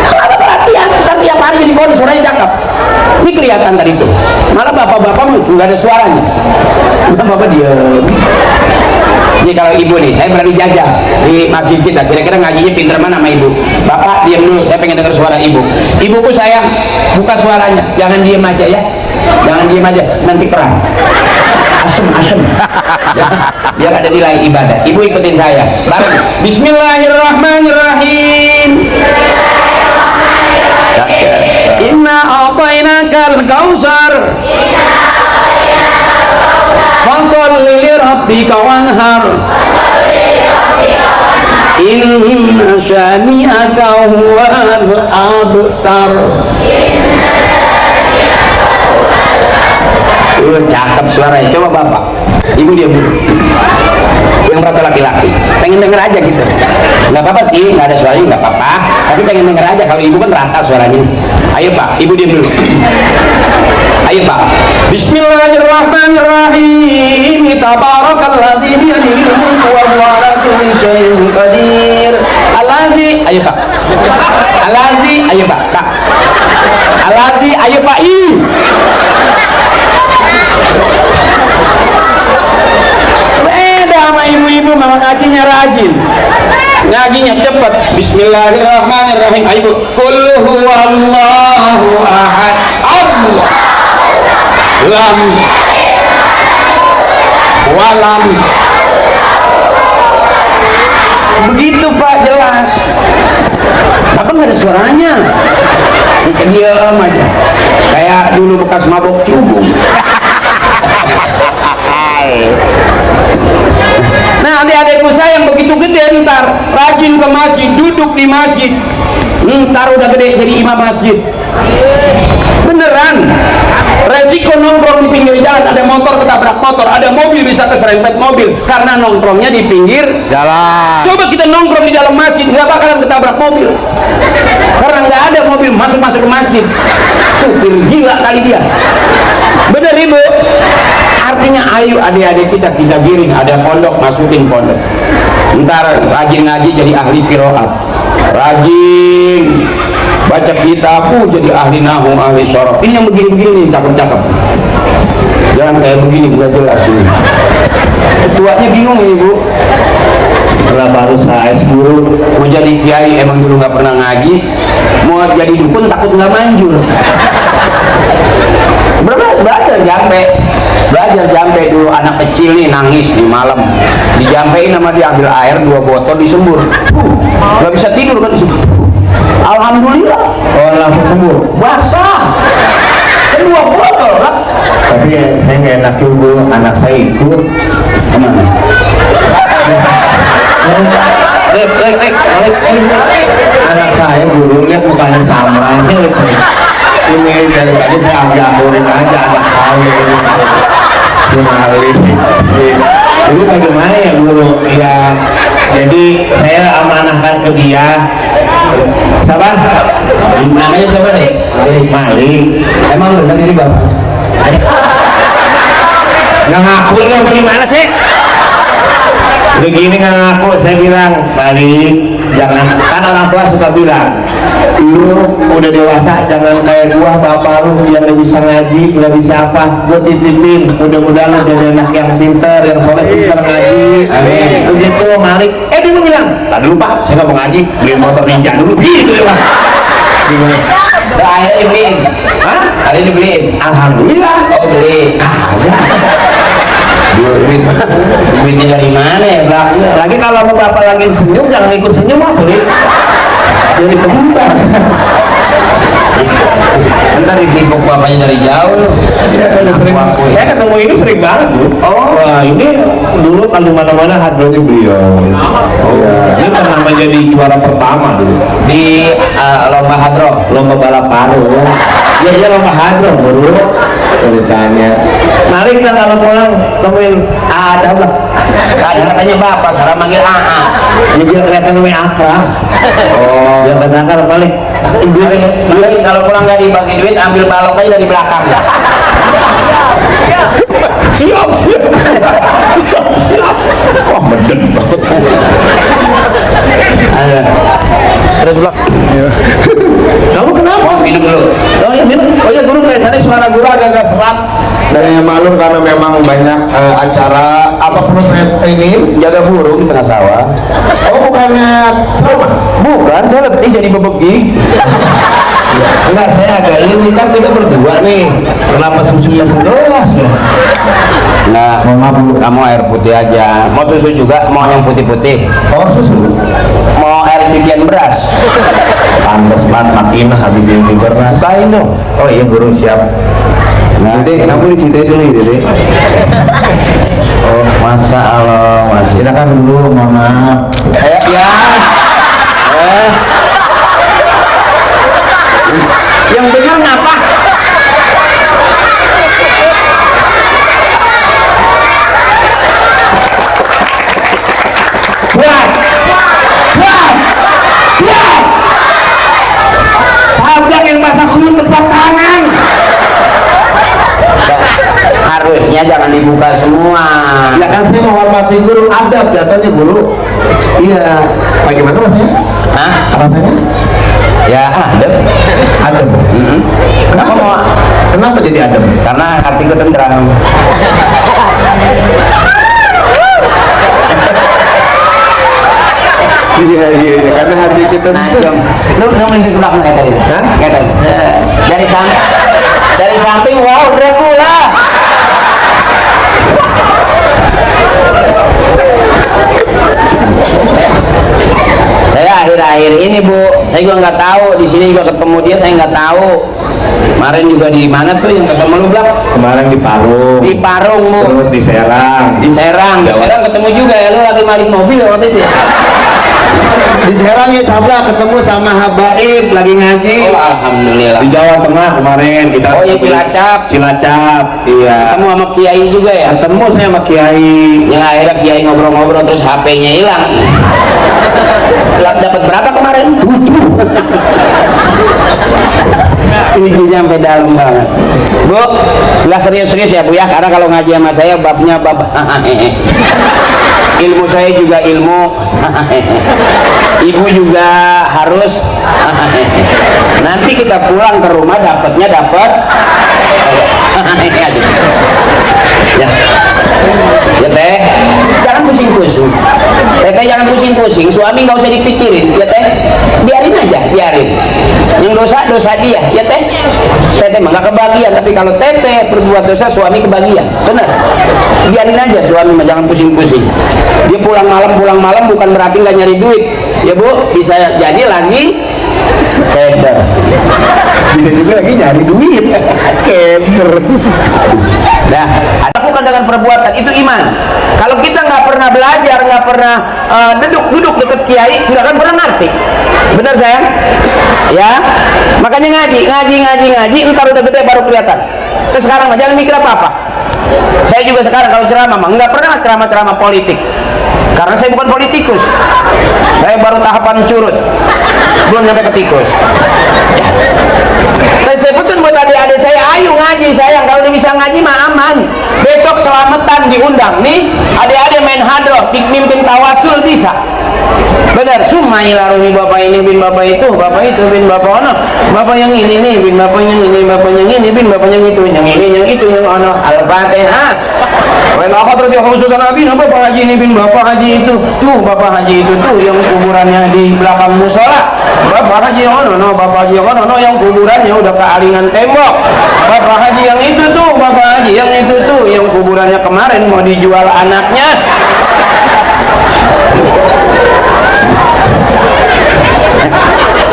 Kalau latihan tiap hari jadi kori, suaranya cakep. Ini kelihatan tadi tuh, malah bapak-bapak nggak ada suaranya, bapak diam. Ini kalau ibu nih, saya berani jajah di masjid kita, kira-kira ngajinya pinter mana sama ibu. Bapak diam dulu, saya pengen dengar suara ibu. Ibuku sayang, buka suaranya, jangan diem aja ya, jangan diem aja, nanti keram. Asem biar ada nilai ibadah. Ibu ikutin saya bareng. Bismillahirrahmanirrahim. Inna a'tainakal kautsar fasholli li rabbika wanhar inna syani'aka huwal abtar. Cakep suaranya, coba bapak ibu dia dulu yang merasa laki-laki pengen denger aja gitu, nggak apa-apa sih, nggak ada suaranya nggak apa-apa, tapi pengen denger aja. Kalau ibu kan rata suaranya. Ayo pak, ibu diam dulu. Ayo pak. Bismillahirrahmanirrahim. Tabarakalladzi biyadihil mulku wa huwa ala kulli syai'in qadir. Alazi, ayo Pak. Alazi, ayo Pak. Pak. Alazi, ayo Pak. Ih. Beda sama ibu-ibu memang ngajinya rajin. Ngajinya cepat. Bismillahirrahmanirrahim. Ayo Bu. Qul huwallahu ahad. Allah. Lam walam. Begitu Pak, jelas. Apa nggak ada suaranya? Diam aja. Kayak dulu bekas mabok cubung. Nah, adik-adikku sayang begitu gede ntar rajin ke masjid, duduk di masjid. Ntar udah gede jadi imam masjid. Beneran. Resiko nongkrong di pinggir jalan, ada motor ketabrak motor, ada mobil bisa keserempet mobil karena nongkrongnya di pinggir Jalan. Coba kita nongkrong di dalam masjid, nggak bakalan ketabrak mobil karena nggak ada mobil masuk ke masjid. Supir gila kali dia. Bener Ibu? Artinya ayo adik-adik kita giring, ada pondok masukin pondok. Ntar rajin ngaji jadi ahli qiraat, rajin baca kitab jadi ahli nahu, ahli syaraf. Ini yang begini-begini cakep-cakep. Jangan kayak begini nggak jelas ini. Ketuanya bingung Ibu. Setelah baru saya guru mau jadi kiai, emang dulu nggak pernah ngaji, mau jadi dukun takut nggak manjur. Belajar jampe dulu, anak kecil nih nangis di malam, dijampein sama dia, ambil air 2 botol disembur, nggak bisa tidur kan disembur. Alhamdulillah, oh langsung sembuh, basah, kan 2 botol lah. Tapi ya, saya nggak enak juga, anak saya ikut kemana? Anak saya dulu lihat mukanya sama, ini dari tadi saya ambil aja anak saya jadi bagaimana ya guru ya, jadi saya amanahkan ke dia. Sabar, namanya siapa nih? Malik. Emang benar ini bapaknya? Nggak ngaku ini apa gimana sih? Begini nggak ngaku, saya bilang Malik, jangan, kan orang tua suka bilang lu udah dewasa jangan kayak gua bapak lu yang nggak bisa ngaji, nggak bisa apa, gua titipin mudah-mudahan lu jadi anak yang pintar, yang soleh, pintar ngaji. Amin. Begitu Malik, dia bilang tadi lupa saya nggak mau ngaji, beli motor ninja dulu gitu dia Pak. Gimana? Akhirnya dibeliin. Hah? Akhirnya dibeliin. Alhamdulillah. Oh beli. Duitnya dari mana ya Pak? Lagi kalau mau bapak lagi senyum jangan ikut senyum apa beli. Jadi kembang. Ntar ditipuk bapaknya dari jauh loh. Saya ketemu ini sering banget Bu. Oh, wah ini dulu kalau mana-mana hadronya beliau. Oh ya. Ini pernah menjadi juara pertama dulu di lomba hadro, lomba balap karung. Iya lomba hadro Guru. Ceritanya. Mari kita kalau pulang temuin coba. Katanya bapak, sekarang manggil AA. Jadi dia kelihatan namanya akrab. Oh. Dia kadang-kadang paling. Kalau pulang nggak dibagi duit, ambil balok aja dari belakang. Siap. Wah bedek banget. Ada belak. Kamu kenapa? Minum dulu. Oh ya minum. Oh ya Guru, kelihatannya suara Guru agak-agak serak. Dan maklum karena memang banyak acara. Apa perlu saya ini? Jaga burung di tengah sawah. Oh bukannya ceramah? Bukan, saya letih jadi bebegi. Enggak, saya agak ini kan kita berdua nih. Kenapa susunya segelas ya? Nah, kamu air putih aja. Mau susu juga? Mau yang putih-putih? Oh susu. Mau air cucian beras? Pantes banget makin habis di beras. Sain dong. Oh iya Guru siap. Nah, Dede, kamu diceritain dulu Dede. Oh, masa Allah, masih. Silakan dulu, mohon maaf. Ya. Yang benar ngapa? Puas. Tabrak yang basah kulit tepuk tangan. Harusnya jangan dibuka semua. Ya kan saya menghormati Guru, adab jatuhnya Guru. Iya, bagaimana rasanya? Hah? Rasanya? Ya adem. Adem. Kenapa jadi adem? Karena hatiku tentram. Iya, karena hati kita Najong. Lu main di belakang kayak tadi. Hah? Kayak tadi. Dari samping wow Dracula. Saya akhir-akhir ini Bu, saya juga nggak tahu, di sini juga ketemu dia, saya nggak tahu. Kemarin juga di mana tuh yang ketemu lu Blak? Kemarin di Parung, Di Parung Bu. terus di Serang. Di Serang ketemu juga ya, lu lagi maling mobil ya waktu itu ya? di Serang ya Cabla ketemu sama Habaib lagi ngaji. Oh alhamdulillah. Di Jawa Tengah kemarin kita. Oh ya Cilacap. Cilacap, iya. Ketemu sama Kiai juga ya? Ketemu saya sama Kiai. Yang akhirnya Kiai ngobrol-ngobrol terus HP-nya hilang. Dapat berapa kemarin? 7. Ini sampai dalam banget. Bu, nggak serius-serius ya Bu ya, karena kalau ngaji sama saya babnya bab ilmu saya juga ilmu ibu juga harus nanti kita pulang ke rumah dapatnya dapat ya ya teh jangan pusing-pusing teh jangan pusing-pusing, suami nggak usah dipikirin ya teh, biarin aja, biarin yang dosa dia ya teh mah nggak kebagian, tapi kalau teteh berbuat dosa suami kebagian, bener, biarin aja suami mah, jangan pusing-pusing. Dia pulang malam bukan berarti nggak nyari duit ya Bu, bisa jadi lagi keder, Bisa juga lagi nyari duit. Keder. nah lakukan dengan perbuatan itu iman. Kalau kita nggak pernah belajar, nggak pernah duduk dekat kiai, nggak akan pernah ngerti. Benar sayang? Ya, makanya ngaji. Ntar udah gede baru kelihatan. Terus sekarang mah jangan mikir apa-apa. Saya juga sekarang kalau ceramah mah nggak pernah ceramah politik, karena saya bukan politikus. Saya baru tahapan curut, belum sampai ke tikus. Ya. Dan saya pesan buat adik-adik saya, ayo ngaji sayang. Kalau udah bisa ngaji mah aman. Besok selamatan diundang nih, adik-adik main hadroh, mimpin tawasul bisa. Benar, semua ilarumi bapak ini bin bapak itu, bapak itu bin bapak ono, bapak yang ini nih bin bapak yang ini, bapak yang ini bin bapak yang itu, yang ini yang itu yang ono. Al-Fatihah. Wal akhirati khususan Nabi, bapak haji ini bin bapak haji itu, tuh bapak haji itu tuh yang kuburannya di belakang musola. Bapak haji yang ono, bapak haji yang ono yang kuburannya udah kealingan tembok. Bapak haji yang itu tuh, bapak haji yang itu tuh yang kuburannya kemarin mau dijual anaknya.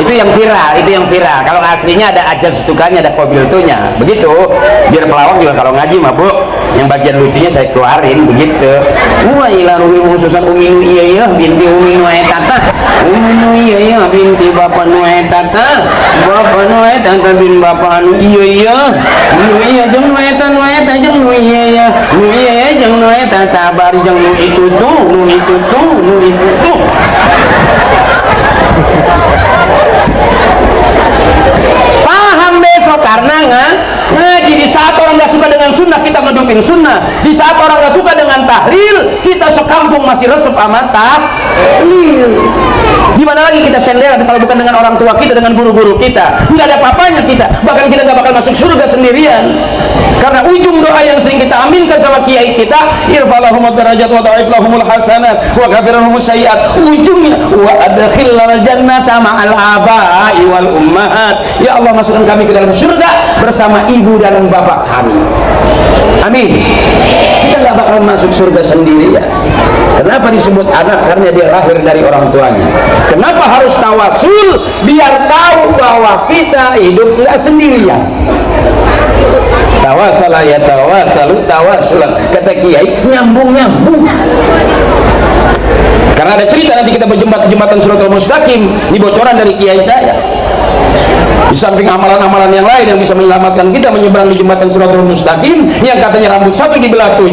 Itu yang viral. Kalau aslinya ada ajas tukanya, ada kobil tuhnya. Begitu. Biar pelawak juga kalau ngaji mah Bu, yang bagian lucunya saya keluarin begitu. Wa ila ruhi khususan uminu iya binti uminu etata. Uminu iya binti bapak nu etata. Bapak nu etata bin bapak anu iya. Nu iya jeung nu eta jeung nu iya. Nu iya jeung nu etata bar jeung nu itu tuh. Paham besok karena ngaji. Di saat orang nggak suka dengan sunnah kita ngedupin sunnah. Di saat orang nggak suka dengan tahlil kita sekampung masih resep amat tahlil. Di mana lagi kita senderan kalau bukan dengan orang tua kita, dengan guru-guru kita? Nggak ada apa-apanya kita, bahkan kita nggak bakal masuk surga sendirian. Karena ujung doa yang sering kita aminkan sama kiai kita, irfa'lahumud darajat wa ta'iflahumul hasanat wa ghafirlahumul sayyiat. Ujungnya wa adkhilnal jannata ma'al aba'i wal ummahat. Ya Allah, masukkan kami ke dalam surga bersama ibu dan bapak kami. Amin. Kita nggak bakal masuk surga sendirian. Kenapa disebut anak? Karena dia lahir dari orang tuanya. Kenapa harus tawasul? Biar tahu bahwa kita hidup nggak sendirian. Tawasala ya tawasalu tawasulan, kata kiai, nyambung. Karena ada cerita nanti kita berjumpa di jembatan Shiratal Mustaqim, ini bocoran dari kiai saya. Di samping amalan-amalan yang lain yang bisa menyelamatkan kita menyeberang di jembatan Shiratal Mustaqim, yang katanya rambut satu dibelah 7,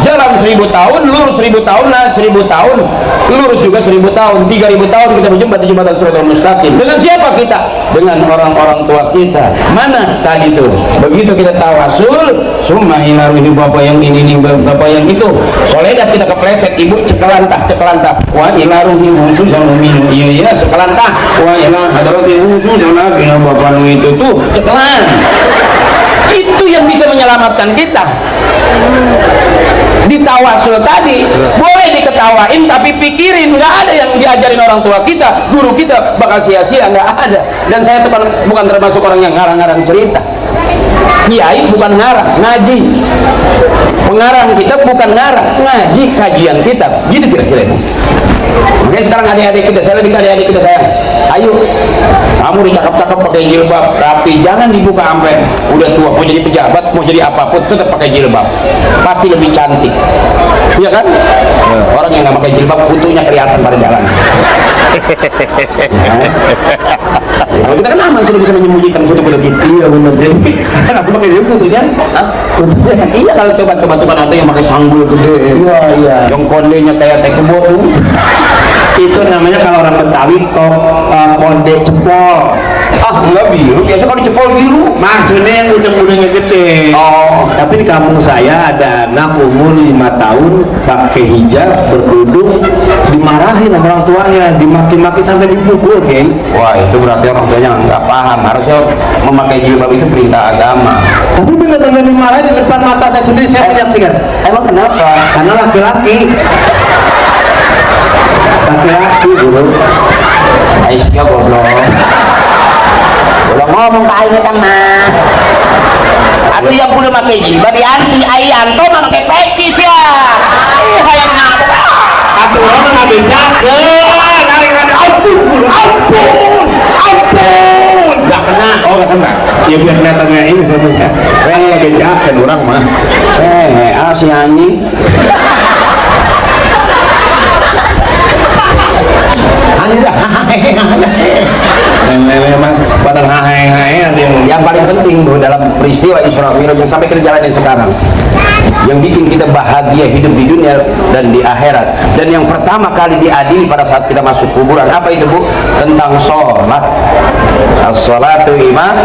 jalan 1000 tahun, lurus 1000 tahun, naik 1000 tahun, lurus juga 1000 tahun, 3000 tahun kita berjumpa di jembatan Shiratal Mustaqim. Dengan siapa kita? Dengan orang-orang tua kita. Mana tadi tuh? Begitu kita tawasul, summa ila ruhi bapak yang ini bapak yang itu. Soledad kita kepleset, ibu cekelantah wa ila ruhi khususan minum iya cekelantah wa ila hadrati khususan kina bapak itu tuh cekelan. Itu yang bisa menyelamatkan kita. Ditawasul tadi boleh diketawain, tapi pikirin, nggak ada yang diajarin orang tua kita, guru kita, bakal sia-sia, nggak ada. Dan saya tuh bukan termasuk orang yang ngarang-ngarang cerita. Kiai bukan ngarang, ngaji. Pengarang kita bukan ngarang, ngaji, kajian kita, gitu kira-kira. Makanya sekarang adik-adik kita, saya lebih ke adik-adik kita sayang, ayo kamu dicakap-cakap pakai jilbab rapi, jangan dibuka sampai udah tua, mau jadi pejabat, mau jadi apapun tetap pakai jilbab, pasti lebih cantik, iya kan? Orang yang nggak pakai jilbab kutunya kelihatan pada jalan. Kalau kita kan aman, sudah bisa menyembunyikan kutu-kutu kita. Iya benar. Kan aku pakai jilbab kutunya, kutunya. Iya kalau tobat-tobatan ada yang pakai sanggul gede. Iya. Yang kondenya kayak teh kebo tuh. Itu namanya kalau orang Betawi konde cepol. Enggak biru, biasa kalau dicepol biru. Maksudnya yang udang-udangnya gede. Tapi di kampung saya ada anak umur 5 tahun pakai hijab, berkerudung, dimarahin sama orang tuanya, dimaki-maki sampai dipukul, geng. Wah, itu berarti orang tuanya nggak paham. Harusnya memakai jilbab itu perintah agama. Tapi benar-benar dimarahin di depan mata saya sendiri, saya menyaksikan. Emang kenapa? Karena laki-laki. Laki-laki dulu. Aisyah goblok. Udah ngomong ke aing eta mah. Atuh yang kudu make jilbab anti ayanto make pecis ya. Hayang ngapa? Atuh urang mah ngabejakeun. Ampun. Enggak kena. Oh, enggak kena. Ya biar kelihatannya ini namanya. Saya ngabejakeun urang mah. Si anjing. Memang padahal yang paling penting tuh dalam peristiwa Isra Mi'raj yang sampai kita jalanin sekarang, yang bikin kita bahagia hidup di dunia dan di akhirat, dan yang pertama kali diadili pada saat kita masuk kuburan, apa itu Bu? Tentang sholat. As-sholatu imam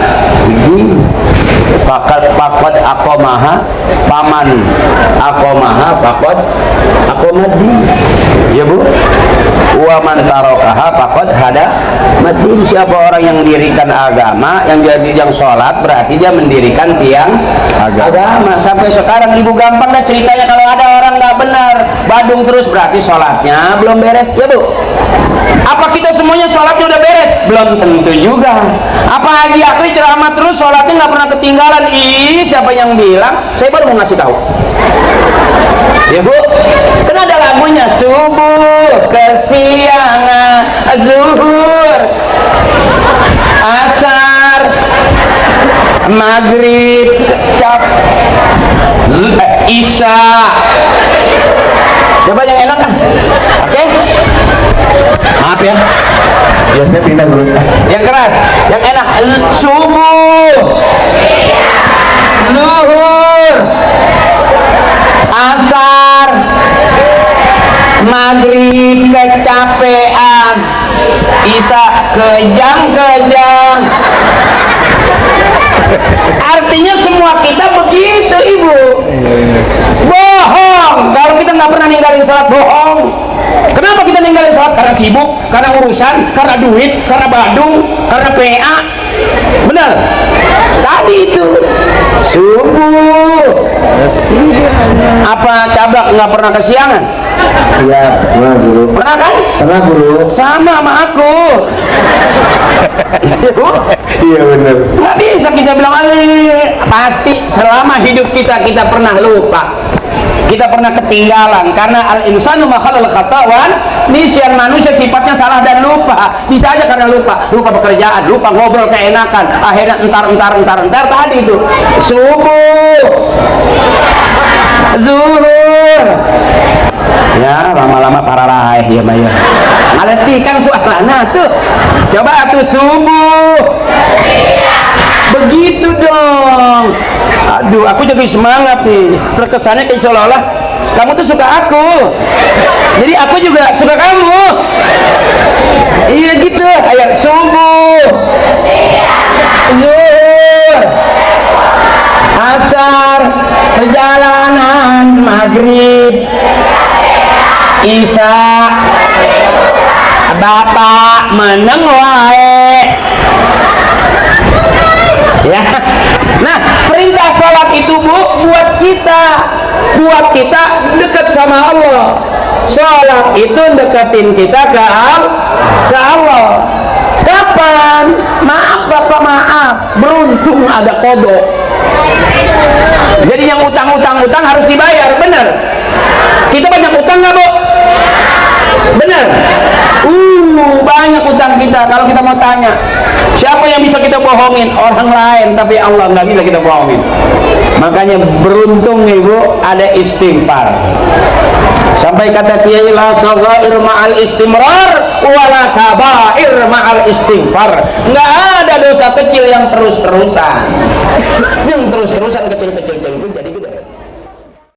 pakot akomaha paman akomaha pakot akomadi, ya Bu. Wa man tarokaha pakot hada mati. Siapa orang yang mendirikan agama, yang sholat, berarti dia mendirikan tiang agama. Sampai sekarang ibu gampang dah ceritanya, kalau ada orang nggak benar badung terus, berarti sholatnya belum beres, ya Bu. Apa kita semuanya sholatnya udah beres? Belum tentu juga. Apa Haji Akri ceramah terus sholatnya nggak pernah ketinggalan? Siapa yang bilang? Saya baru mau ngasih tahu, ya Bu. Kan ada lagunya, subuh, kesiangan, zuhur, asar, maghrib, isya. Coba yang enak kan? Oke? Maaf ya. Ya saya pindah dulu. Yang keras, yang enak. Subuh, zuhur, asar, maghrib kecapean, isya kejang-kejang. Artinya semua kita begitu, Ibu. Bohong kalau kita nggak pernah ninggalin sholat, bohong. Kenapa kita ninggalin sholat? Karena sibuk, karena urusan, karena duit, karena badung, karena PA. Benar? Tadi itu subuh. Apa Cabak nggak pernah kesiangan? Iya, pernah Guru. Pernah kan? Pernah Guru. Sama aku. Iya benar. Nggak bisa kita bilang, pasti selama hidup kita pernah lupa, kita pernah ketinggalan. Karena al insanu makhlukul khata'wan, nisyan, manusia sifatnya salah dan lupa. Bisa aja karena lupa pekerjaan, lupa ngobrol keenakan, akhirnya entar tadi itu subuh, zuhur, ya lama-lama parah ya Maya. Aletikan suaranya tuh. Coba tuh subuh. Begitu dong. Aduh, aku jadi semangat nih. Terkesannya kayak seolah-olah kamu tuh suka aku, jadi aku juga suka kamu. Iya gitu. Ayo subuh, zuhur, asar, dosa bapak meneng wae ya. Nah, perintah sholat itu Bu buat kita dekat sama Allah. Sholat itu deketin kita ke Allah. Kapan? Maaf Bapak, maaf, beruntung ada kodok. Jadi yang utang harus dibayar, bener? Kita banyak utang nggak Bu? Bener? Banyak utang kita. Kalau kita mau tanya, siapa yang bisa kita bohongin? Orang lain, tapi Allah nggak bisa kita bohongin. Makanya beruntung Ibu ada istighfar. Sampai kata Kiai, la saghair ma'al istimrar wala kabair ma'al istighfar. Nggak ada dosa kecil yang terus-terusan. Yang terus-terusan kecil-kecil